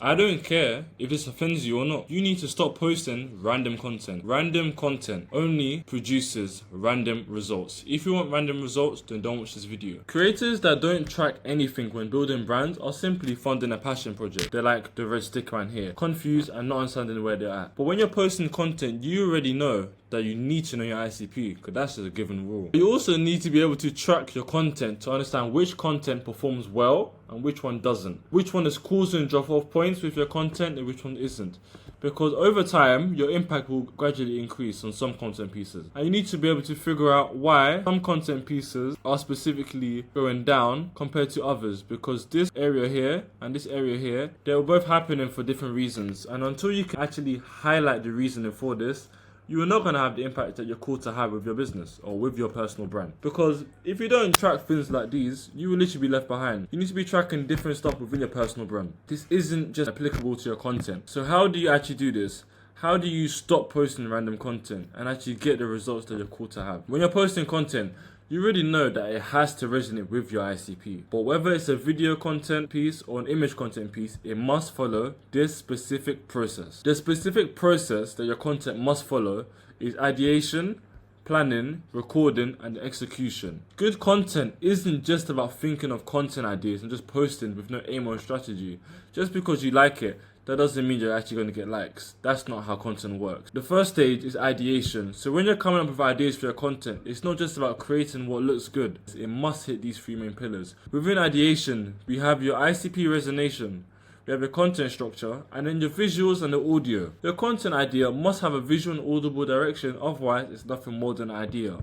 I don't care if this offends you or not. You need to stop posting random content. Random content only produces random results. If you want random results, then don't watch this video. Creators that don't track anything when building brands are simply funding a passion project. They're like the red sticker man here, confused and not understanding where they're at. But when you're posting content, you already know that you need to know your ICP, because that's just a given rule. You also need to be able to track your content to understand which content performs well and which one doesn't. Which one is causing drop-off points with your content and which one isn't. Because over time, your impact will gradually increase on some content pieces. And you need to be able to figure out why some content pieces are specifically going down compared to others. Because this area here and this area here, they're both happening for different reasons. And until you can actually highlight the reasoning for this, you are not going to have the impact that you're called to have with your business or with your personal brand. Because if you don't track things like these, you will literally be left behind. You need to be tracking different stuff within your personal brand. This isn't just applicable to your content. So how do you actually do this? How do you stop posting random content and actually get the results that you're called to have? When you're posting content, you already know that it has to resonate with your ICP. But whether it's a video content piece or an image content piece, it must follow this specific process. The specific process that your content must follow is ideation, planning, recording, and execution. Good content isn't just about thinking of content ideas and just posting with no aim or strategy. Just because you like it, that doesn't mean you're actually going to get likes. That's not how content works. The first stage is ideation. So when you're coming up with ideas for your content, it's not just about creating what looks good. It must hit these three main pillars. Within ideation, we have your ICP resonation, we have your content structure, and then your visuals and the audio. Your content idea must have a visual and audible direction, otherwise it's nothing more than an idea.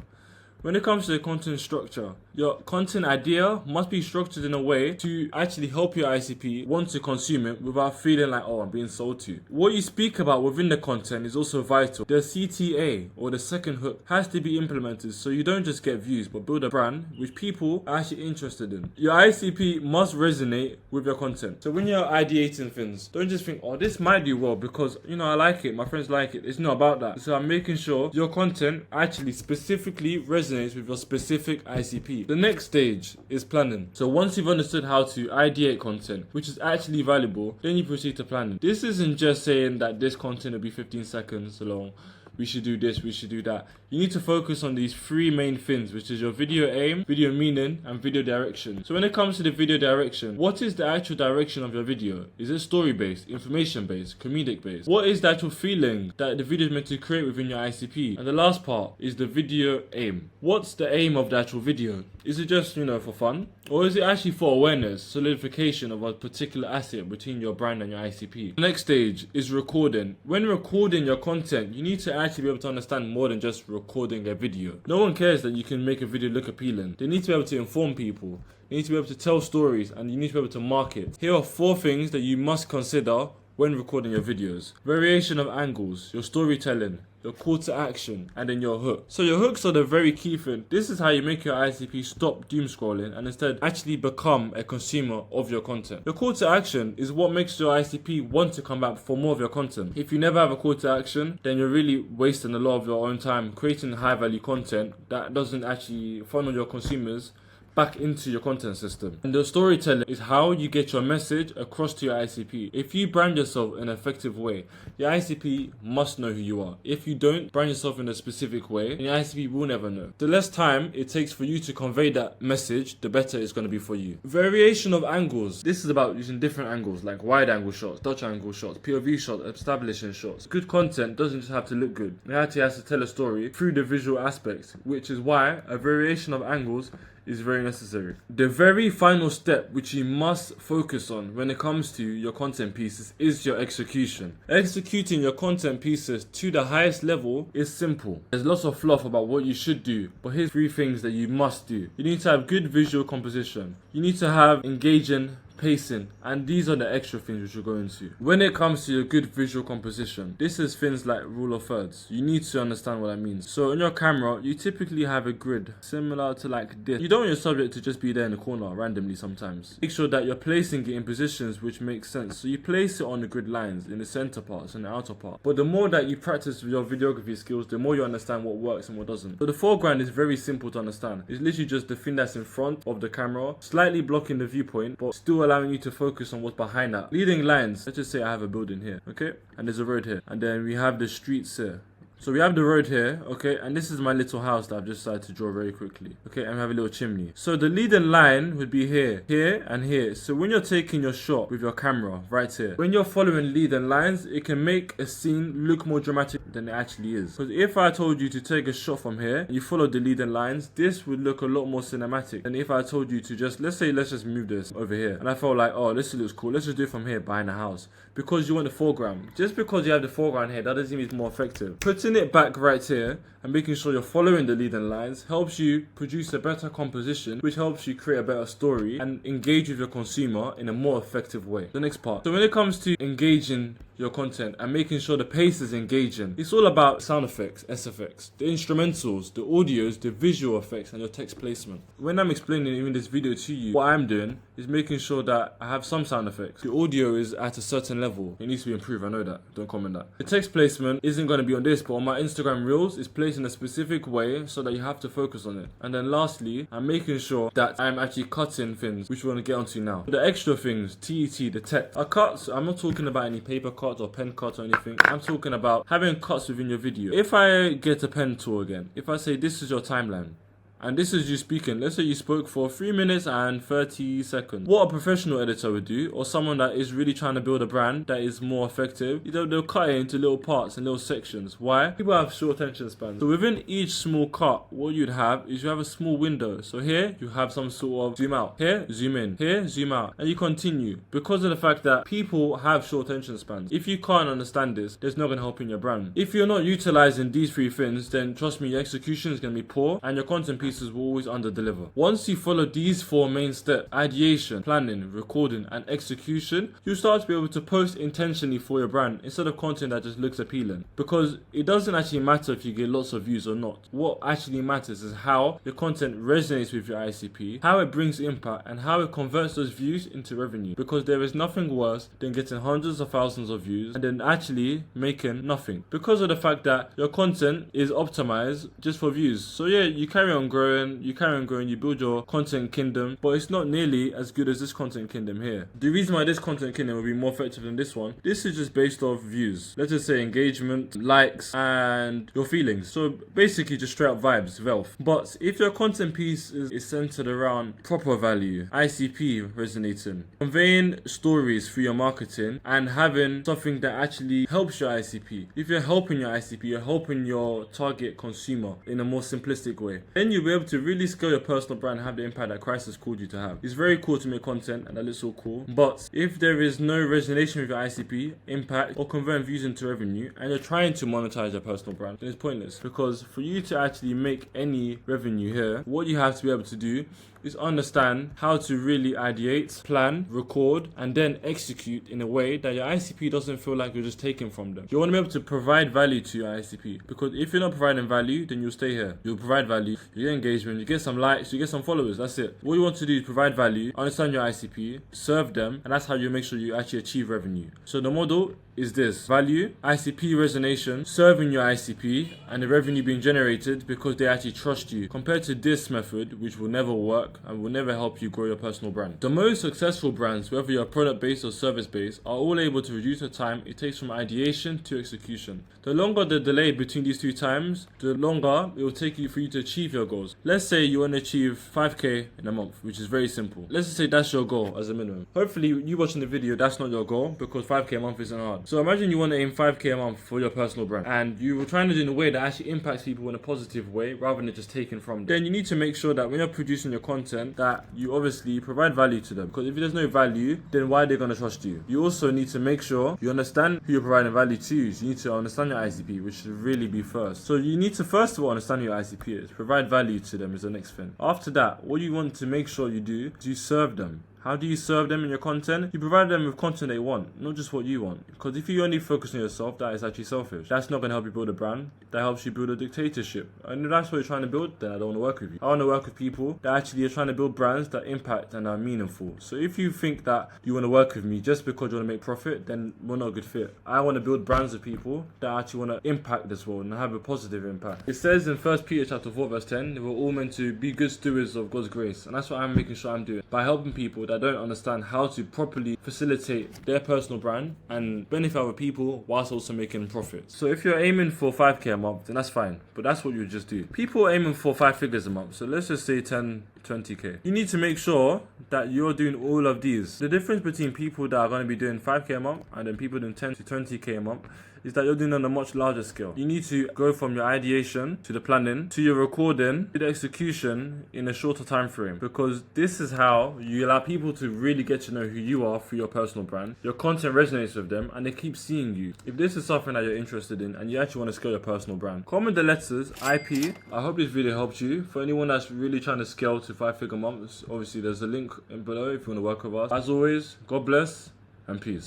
When it comes to the content structure, your content idea must be structured in a way to actually help your ICP want to consume it without feeling like, oh, I'm being sold to. What you speak about within the content is also vital. The CTA, or the second hook, has to be implemented so you don't just get views but build a brand which people are actually interested in. Your ICP must resonate with your content. So when you're ideating things, don't just think, oh, this might do well because, I like it, my friends like it. It's not about that. So I'm making sure your content actually specifically resonates with your specific ICP. The next stage is planning. So once you've understood how to ideate content, which is actually valuable, then you proceed to planning. This isn't just saying that this content will be 15 seconds long. We should do this, we should do that. You need to focus on these three main things, which is your video aim, video meaning, and video direction. So when it comes to the video direction, what is the actual direction of your video? Is it story-based, information-based, comedic-based? What is the actual feeling that the video is meant to create within your ICP? And the last part is the video aim. What's the aim of the actual video? Is it just, for fun? Or is it actually for awareness, solidification of a particular asset between your brand and your ICP? The next stage is recording. When recording your content, you need to actually be able to understand more than just recording a video. No one cares that you can make a video look appealing. They need to be able to inform people. You need to be able to tell stories, and you need to be able to market. Here are 4 things that you must consider when recording your videos. Variation of angles, your storytelling, your call to action, and then your hook. So your hooks are the very key thing. This is how you make your ICP stop doom scrolling and instead actually become a consumer of your content. Your call to action is what makes your ICP want to come back for more of your content. If you never have a call to action, then you're really wasting a lot of your own time creating high value content that doesn't actually funnel your consumers back into your content system. And the storytelling is how you get your message across to your ICP. If you brand yourself in an effective way, your ICP must know who you are. If you don't brand yourself in a specific way, then your ICP will never know. The less time it takes for you to convey that message, the better it's going to be for you. Variation of angles. This is about using different angles like wide angle shots, Dutch angle shots, POV shots, establishing shots. Good content doesn't just have to look good. It actually has to tell a story through the visual aspects, which is why a variation of angles is very necessary. The very final step which you must focus on when it comes to your content pieces is your execution. Executing your content pieces to the highest level is simple. There's lots of fluff about what you should do, but here's 3 things that you must do. You need to have good visual composition. You need to have engaging pacing, and these are the extra things which we're going to. When it comes to your good visual composition, this is things like rule of thirds. You need to understand what that means. So on your camera, you typically have a grid similar to like this. You don't want your subject to just be there in the corner randomly sometimes. Make sure that you're placing it in positions which make sense. So you place it on the grid lines, in the center parts and the outer part. But the more that you practice with your videography skills, the more you understand what works and what doesn't. So the foreground is very simple to understand. It's literally just the thing that's in front of the camera, slightly blocking the viewpoint, but still allowing you to focus on what's behind that. Leading lines, let's just say I have a building here, okay? And there's a road here. And then we have the streets here. So we have the road here, okay, and this is my little house that I've just decided to draw very quickly, okay, and we have a little chimney. So the leading line would be here, here, and here. So when you're taking your shot with your camera, right here, when you're following leading lines, it can make a scene look more dramatic than it actually is. Because if I told you to take a shot from here, and you follow the leading lines, this would look a lot more cinematic than if I told you to just, let's just move this over here. And I felt like, oh, this looks cool, let's just do it from here, behind the house. Because you want the foreground. Just because you have the foreground here, that doesn't mean it's more effective. Putting it back right here and making sure you're following the leading lines helps you produce a better composition, which helps you create a better story and engage with your consumer in a more effective way. The next part. So when it comes to engaging your content and making sure the pace is engaging, it's all about sound effects, SFX, the instrumentals, the audios, the visual effects, and your text placement. When I'm explaining in this video to you, what I'm doing is making sure that I have some sound effects. The audio is at a certain level. It needs to be improved, I know that. Don't comment that. The text placement isn't going to be on this, but on my Instagram Reels, it's placed in a specific way so that you have to focus on it. And then lastly, I'm making sure that I'm actually cutting things, which we're going to get onto now. The extra things, TET, the text. I cut, so I'm not talking about any paper cuts or pen cuts or anything. I'm talking about having cuts within your video. If I get a pen tool again, if I say this is your timeline, and this is you speaking. Let's say you spoke for 3 minutes and 30 seconds. What a professional editor would do, or someone that is really trying to build a brand that is more effective, they'll cut it into little parts and little sections. Why? People have short attention spans. So within each small cut, what you'd have is you have a small window. So here, you have some sort of zoom out. Here, zoom in. Here, zoom out. And you continue. Because of the fact that people have short attention spans. If you can't understand this, there's not going to help in your brand. If you're not utilizing these 3 things, then trust me, your execution is going to be poor and your content pieces will always under-deliver. Once you follow these 4 main steps, ideation, planning, recording, and execution, you'll start to be able to post intentionally for your brand instead of content that just looks appealing. Because it doesn't actually matter if you get lots of views or not. What actually matters is how your content resonates with your ICP, how it brings impact, and how it converts those views into revenue. Because there is nothing worse than getting hundreds of thousands of views and then actually making nothing. Because of the fact that your content is optimized just for views. So yeah, you carry on growing, you build your content kingdom, but it's not nearly as good as this content kingdom here. The reason why this content kingdom will be more effective than this one, this is just based off views. Let's just say engagement, likes, and your feelings. So basically just straight up vibes, wealth. But if your content piece is centered around proper value, ICP resonating, conveying stories through your marketing, and having something that actually helps your ICP. If you're helping your ICP, you're helping your target consumer in a more simplistic way, then you'll be able to really scale your personal brand and have the impact that Christ has called you to have. It's very cool to make content and that looks so cool, but if there is no resonation with your ICP, impact, or converting views into revenue, and you're trying to monetize your personal brand, then it's pointless. Because for you to actually make any revenue here, what you have to be able to do is understand how to really ideate, plan, record, and then execute in a way that your ICP doesn't feel like you're just taking from them. You want to be able to provide value to your ICP, because if you're not providing value, then you'll stay here. You'll provide value, you get engagement, you get some likes, you get some followers, that's it. What you want to do is provide value, understand your ICP, serve them, and that's how you make sure you actually achieve revenue. So the model is this: value, ICP resonation, serving your ICP, and the revenue being generated because they actually trust you, compared to this method, which will never work and will never help you grow your personal brand. The most successful brands, whether you're product based or service based, are all able to reduce the time it takes from ideation to execution. The longer the delay between these 2 times, the longer it will take you for you to achieve your goals. Let's say you want to achieve 5k in a month, which is very simple. Let's just say that's your goal as a minimum. Hopefully you watching the video, that's not your goal, because 5k a month isn't hard. So imagine you want to aim 5k a month for your personal brand, and you were trying to do it in a way that actually impacts people in a positive way rather than just taking from them. Then you need to make sure that when you're producing your content, that you obviously provide value to them, because if there's no value, then why are they going to trust you? You also need to make sure you understand who you're providing value to. So you need to understand your ICP, which should really be first. So you need to first of all understand who your ICP is. Provide value to them is the next thing. After that, what you want to make sure you do is you serve them. How do you serve them in your content? You provide them with content they want, not just what you want. Because if you only focus on yourself, that is actually selfish. That's not going to help you build a brand. That helps you build a dictatorship. And if that's what you're trying to build, then I don't want to work with you. I want to work with people that actually are trying to build brands that impact and are meaningful. So if you think that you want to work with me just because you want to make profit, then we're not a good fit. I want to build brands of people that actually want to impact this world and have a positive impact. It says in 1 Peter chapter 4 verse 10, we're all meant to be good stewards of God's grace. And that's what I'm making sure I'm doing. By helping people that don't understand how to properly facilitate their personal brand and benefit other people whilst also making profit. So if you're aiming for 5k a month, then that's fine, but that's what you just do. People are aiming for 5 figures a month, so let's just say 10, 20k. You need to make sure that you're doing all of these. The difference between people that are going to be doing 5k a month and then people doing 10 to 20k a month is that you're doing on a much larger scale. You need to go from your ideation to the planning to your recording to the execution in a shorter time frame, because this is how you allow people to really get to know who you are through your personal brand. Your content resonates with them and they keep seeing you. If this is something that you're interested in and you actually want to scale your personal brand, comment the letters IP. I hope this video helped you. For anyone that's really trying to scale to 5-figure months, obviously there's a link below if you want to work with us. As always, God bless and peace.